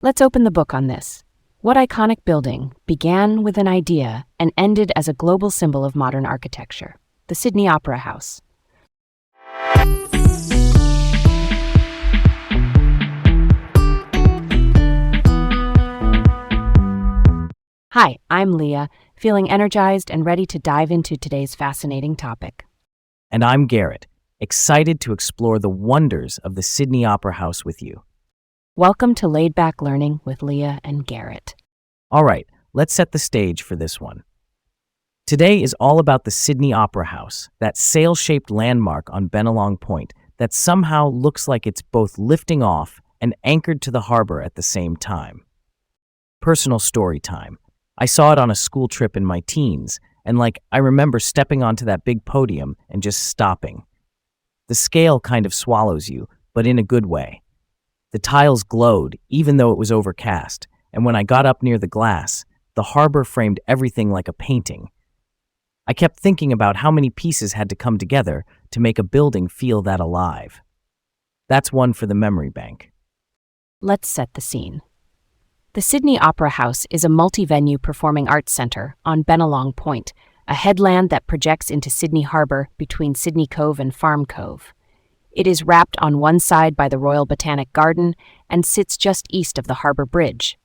Let's open the book on this. What iconic building began with an idea and ended as a global symbol of modern architecture? The Sydney Opera House. Hi, I'm Leah, feeling energized and ready to dive into today's fascinating topic. And I'm Garrett, excited to explore the wonders of the Sydney Opera House with you. Welcome to Laid Back Learning with Leah and Garrett. All right, let's set the stage for this one. Today is all about the Sydney Opera House, that sail-shaped landmark on Bennelong Point that somehow looks like it's both lifting off and anchored to the harbor at the same time. Personal story time. I saw it on a school trip in my teens, and I remember stepping onto that big podium and just stopping. The scale kind of swallows you, but in a good way. The tiles glowed, even though it was overcast, and when I got up near the glass, the harbor framed everything like a painting. I kept thinking about how many pieces had to come together to make a building feel that alive. That's one for the memory bank. Let's set the scene. The Sydney Opera House is a multi-venue performing arts centre on Bennelong Point, a headland that projects into Sydney Harbour between Sydney Cove and Farm Cove. It is wrapped on one side by the Royal Botanic Garden and sits just east of the Harbour Bridge.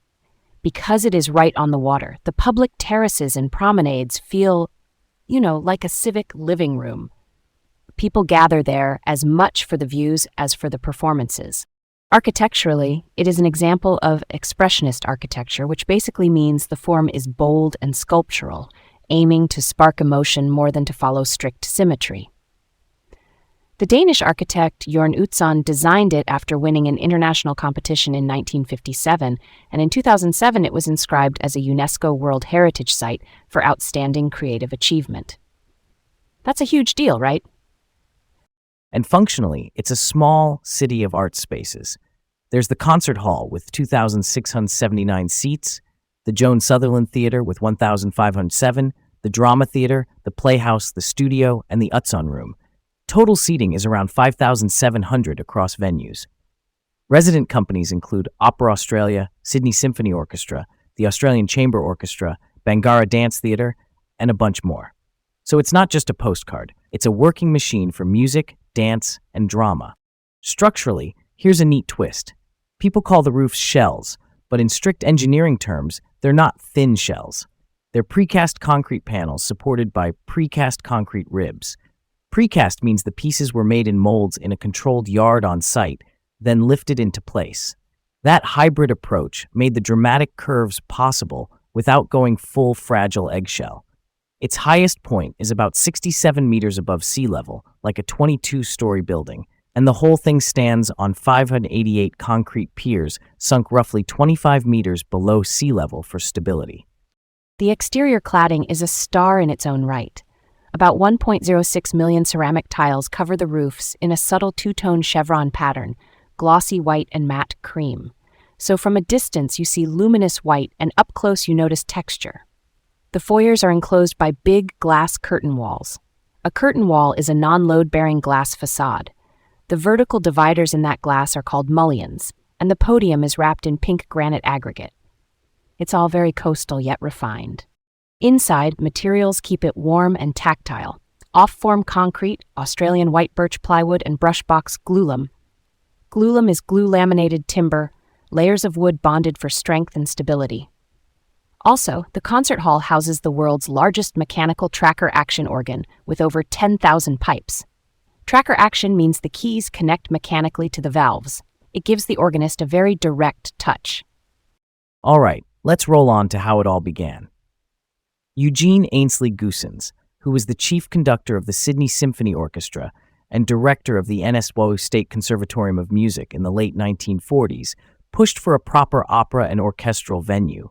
Because it is right on the water, the public terraces and promenades feel, like a civic living room. People gather there as much for the views as for the performances. Architecturally, it is an example of expressionist architecture, which basically means the form is bold and sculptural, aiming to spark emotion more than to follow strict symmetry. The Danish architect Jørn Utzon designed it after winning an international competition in 1957, and in 2007 it was inscribed as a UNESCO World Heritage Site for outstanding creative achievement. That's a huge deal, right? And functionally, it's a small city of art spaces. There's the concert hall with 2,679 seats, the Joan Sutherland Theatre with 1,507, the Drama Theatre, the Playhouse, the Studio, and the Utzon Room. Total seating is around 5,700 across venues. Resident companies include Opera Australia, Sydney Symphony Orchestra, the Australian Chamber Orchestra, Bangarra Dance Theatre, and a bunch more. So it's not just a postcard, it's a working machine for music, dance, and drama. Structurally, here's a neat twist. People call the roofs shells, but in strict engineering terms, they're not thin shells. They're precast concrete panels supported by precast concrete ribs. Precast means the pieces were made in molds in a controlled yard on site, then lifted into place. That hybrid approach made the dramatic curves possible without going full fragile eggshell. Its highest point is about 67 meters above sea level, like a 22-story building, and the whole thing stands on 588 concrete piers sunk roughly 25 meters below sea level for stability. The exterior cladding is a star in its own right. About 1.06 million ceramic tiles cover the roofs in a subtle two-tone chevron pattern, glossy white and matte cream. So from a distance you see luminous white, and up close you notice texture. The foyers are enclosed by big glass curtain walls. A curtain wall is a non-load-bearing glass facade. The vertical dividers in that glass are called mullions, and the podium is wrapped in pink granite aggregate. It's all very coastal yet refined. Inside, materials keep it warm and tactile. Off-form concrete, Australian white birch plywood, and brushbox glulam. Glulam is glue-laminated timber, layers of wood bonded for strength and stability. Also, the concert hall houses the world's largest mechanical tracker action organ with over 10,000 pipes. Tracker action means the keys connect mechanically to the valves. It gives the organist a very direct touch. All right, let's roll on to how it all began. Eugene Ainsley Goossens, who was the chief conductor of the Sydney Symphony Orchestra and director of the NSW State Conservatorium of Music in the late 1940s, pushed for a proper opera and orchestral venue.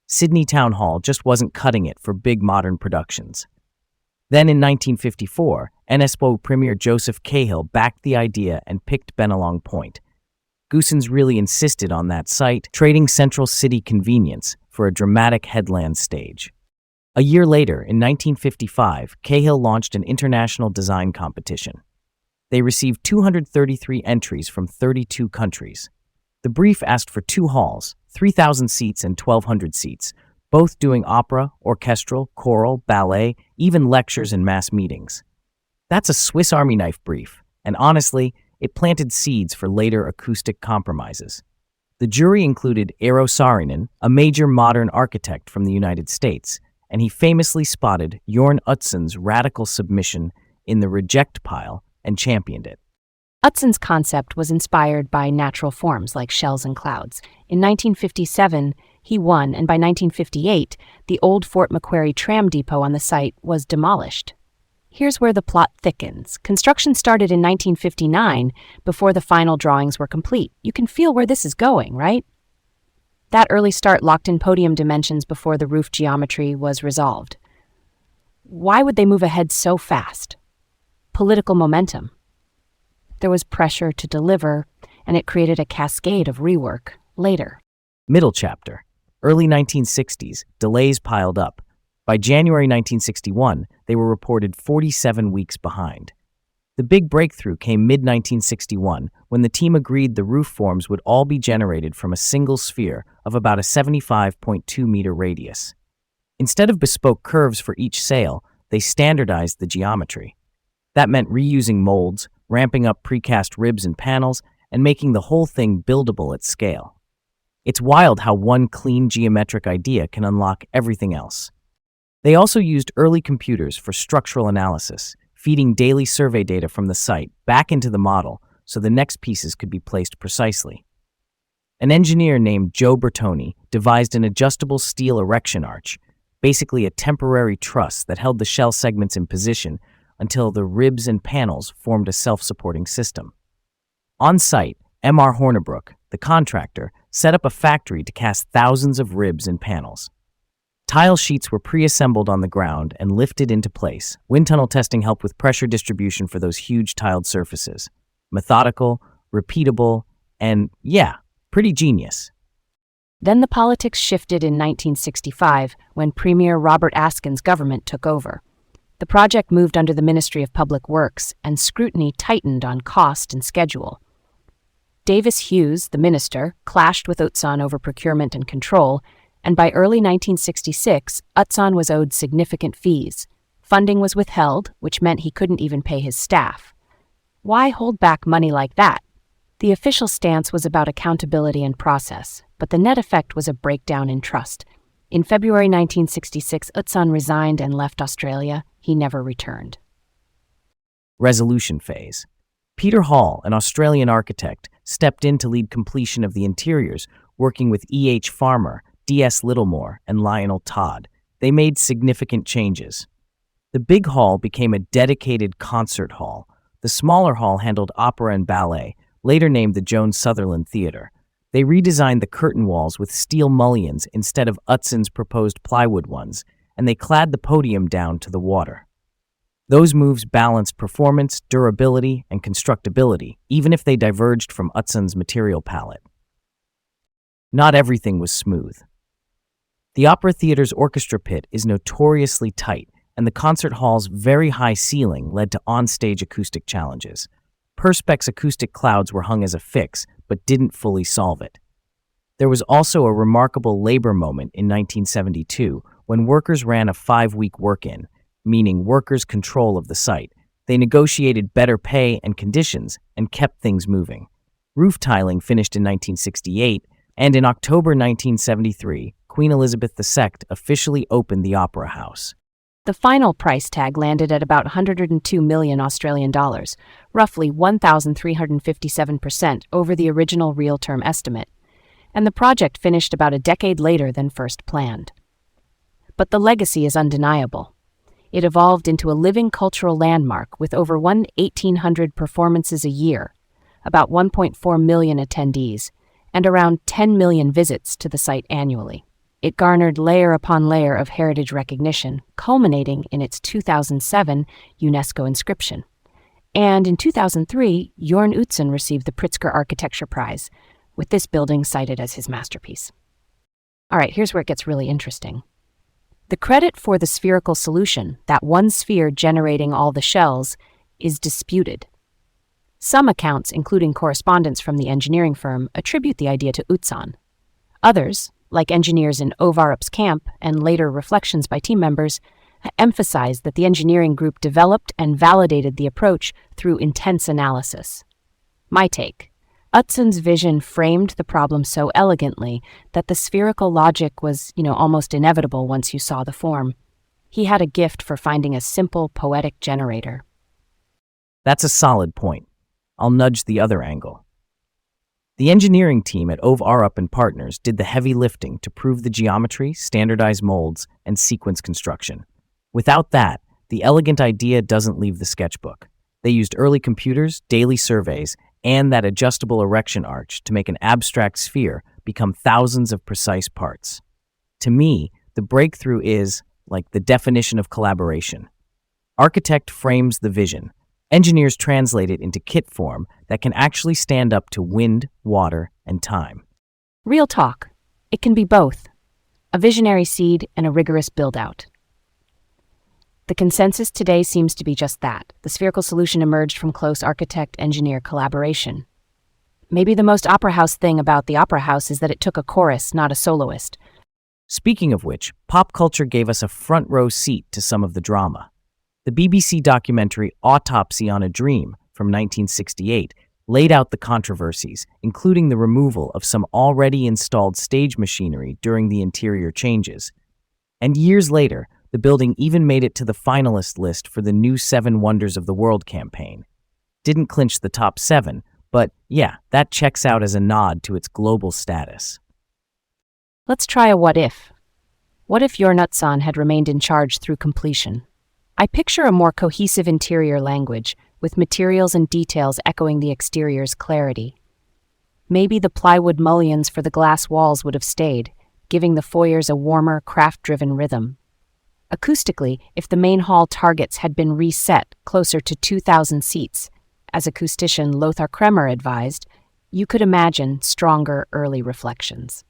Sydney Town Hall just wasn't cutting it for big modern productions. Then in 1954, NSW Premier Joseph Cahill backed the idea and picked Bennelong Point. Goossens really insisted on that site, trading central city convenience for a dramatic headland stage. A year later, in 1955, Cahill launched an international design competition. They received 233 entries from 32 countries. The brief asked for two halls, 3,000 seats and 1,200 seats, both doing opera, orchestral, choral, ballet, even lectures and mass meetings. That's a Swiss Army knife brief, and honestly, it planted seeds for later acoustic compromises. The jury included Eero Saarinen, a major modern architect from the United States, and he famously spotted Jorn Utsson's radical submission in the reject pile and championed it. Utsson's concept was inspired by natural forms like shells and clouds. In 1957, he won, and by 1958, the old Fort Macquarie tram depot on the site was demolished. Here's where the plot thickens. Construction started in 1959 before the final drawings were complete. You can feel where this is going, right? That early start locked in podium dimensions before the roof geometry was resolved. Why would they move ahead so fast? Political momentum. There was pressure to deliver, and it created a cascade of rework later. Middle chapter. Early 1960s, delays piled up. By January 1961, they were reported 47 weeks behind. The big breakthrough came mid-1961 when the team agreed the roof forms would all be generated from a single sphere of about a 75.2-meter radius. Instead of bespoke curves for each sail, they standardized the geometry. That meant reusing molds, ramping up precast ribs and panels, and making the whole thing buildable at scale. It's wild how one clean geometric idea can unlock everything else. They also used early computers for structural analysis, feeding daily survey data from the site back into the model so the next pieces could be placed precisely. An engineer named Joe Bertoni devised an adjustable steel erection arch, basically a temporary truss that held the shell segments in position until the ribs and panels formed a self-supporting system. On site, M.R. Hornibrook, the contractor, set up a factory to cast thousands of ribs and panels. Tile sheets were pre-assembled on the ground and lifted into place. Wind tunnel testing helped with pressure distribution for those huge tiled surfaces. Methodical, repeatable, and pretty genius. Then the politics shifted in 1965 when Premier Robert Askin's government took over. The project moved under the Ministry of Public Works, and scrutiny tightened on cost and schedule. Davis Hughes, the minister, clashed with Utzon over procurement and control, and by early 1966, Utzon was owed significant fees. Funding was withheld, which meant he couldn't even pay his staff. Why hold back money like that? The official stance was about accountability and process, but the net effect was a breakdown in trust. In February 1966, Utzon resigned and left Australia. He never returned. Resolution phase. Peter Hall, an Australian architect, stepped in to lead completion of the interiors, working with E.H. Farmer, D.S. Littlemore, and Lionel Todd. They made significant changes. The big hall became a dedicated concert hall. The smaller hall handled opera and ballet, later named the Joan Sutherland Theatre. They redesigned the curtain walls with steel mullions instead of Utsson's proposed plywood ones, and they clad the podium down to the water. Those moves balanced performance, durability, and constructability, even if they diverged from Utsson's material palette. Not everything was smooth. The Opera Theatre's orchestra pit is notoriously tight, and the concert hall's very high ceiling led to on-stage acoustic challenges. Perspex acoustic clouds were hung as a fix, but didn't fully solve it. There was also a remarkable labor moment in 1972 when workers ran a 5-week work-in, meaning workers' control of the site. They negotiated better pay and conditions and kept things moving. Roof tiling finished in 1968, and in October 1973, Queen Elizabeth II officially opened the Opera House. The final price tag landed at about 102 million Australian dollars, roughly 1,357% over the original real-term estimate, and the project finished about a decade later than first planned. But the legacy is undeniable. It evolved into a living cultural landmark with over 1,800 performances a year, about 1.4 million attendees, and around 10 million visits to the site annually. It garnered layer upon layer of heritage recognition, culminating in its 2007 UNESCO inscription. And in 2003, Jorn Utzon received the Pritzker Architecture Prize, with this building cited as his masterpiece. All right, here's where it gets really interesting. The credit for the spherical solution, that one sphere generating all the shells, is disputed. Some accounts, including correspondence from the engineering firm, attribute the idea to Utzon. Others, like engineers in Ovarup's camp and later reflections by team members, emphasize that the engineering group developed and validated the approach through intense analysis. My take: Utzon's vision framed the problem so elegantly that the spherical logic was, almost inevitable once you saw the form. He had a gift for finding a simple, poetic generator. That's a solid point. I'll nudge the other angle. The engineering team at Ove Arup and Partners did the heavy lifting to prove the geometry, standardize molds, and sequence construction. Without that, the elegant idea doesn't leave the sketchbook. They used early computers, daily surveys, and that adjustable erection arch to make an abstract sphere become thousands of precise parts. To me, the breakthrough is like the definition of collaboration. Architect frames the vision. Engineers translate it into kit form that can actually stand up to wind, water, and time. Real talk. It can be both. A visionary seed and a rigorous build-out. The consensus today seems to be just that. The spherical solution emerged from close architect-engineer collaboration. Maybe the most opera house thing about the opera house is that it took a chorus, not a soloist. Speaking of which, pop culture gave us a front-row seat to some of the drama. The BBC documentary Autopsy on a Dream from 1968 laid out the controversies, including the removal of some already installed stage machinery during the interior changes. And years later, the building even made it to the finalist list for the new 7 Wonders of the World campaign. Didn't clinch the top 7, but yeah, that checks out as a nod to its global status. Let's try a what if. What if your Utzon had remained in charge through completion? I picture a more cohesive interior language, with materials and details echoing the exterior's clarity. Maybe the plywood mullions for the glass walls would have stayed, giving the foyers a warmer, craft-driven rhythm. Acoustically, if the main hall targets had been reset closer to 2,000 seats, as acoustician Lothar Kremer advised, you could imagine stronger early reflections.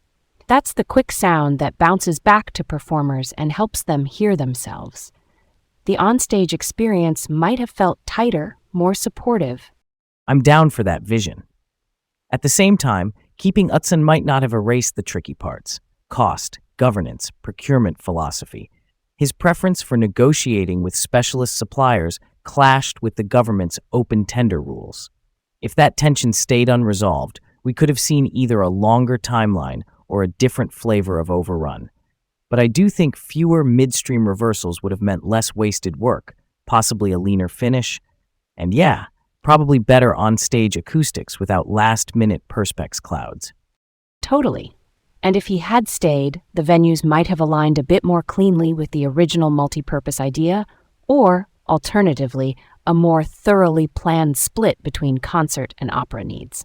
That's the quick sound that bounces back to performers and helps them hear themselves. The onstage experience might have felt tighter, more supportive. I'm down for that vision. At the same time, keeping Utzon might not have erased the tricky parts: cost, governance, procurement philosophy. His preference for negotiating with specialist suppliers clashed with the government's open tender rules. If that tension stayed unresolved, we could have seen either a longer timeline or a different flavor of overrun. But I do think fewer midstream reversals would have meant less wasted work, possibly a leaner finish, and yeah, probably better on-stage acoustics without last-minute perspex clouds. Totally. And if he had stayed, the venues might have aligned a bit more cleanly with the original multi-purpose idea, or, alternatively, a more thoroughly planned split between concert and opera needs.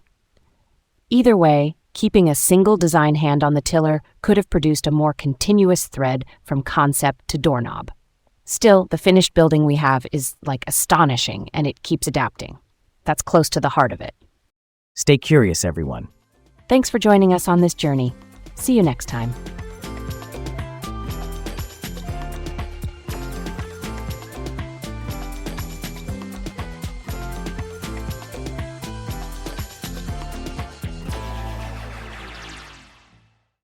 Either way, keeping a single design hand on the tiller could have produced a more continuous thread from concept to doorknob. Still, the finished building we have is, astonishing, and it keeps adapting. That's close to the heart of it. Stay curious, everyone. Thanks for joining us on this journey. See you next time.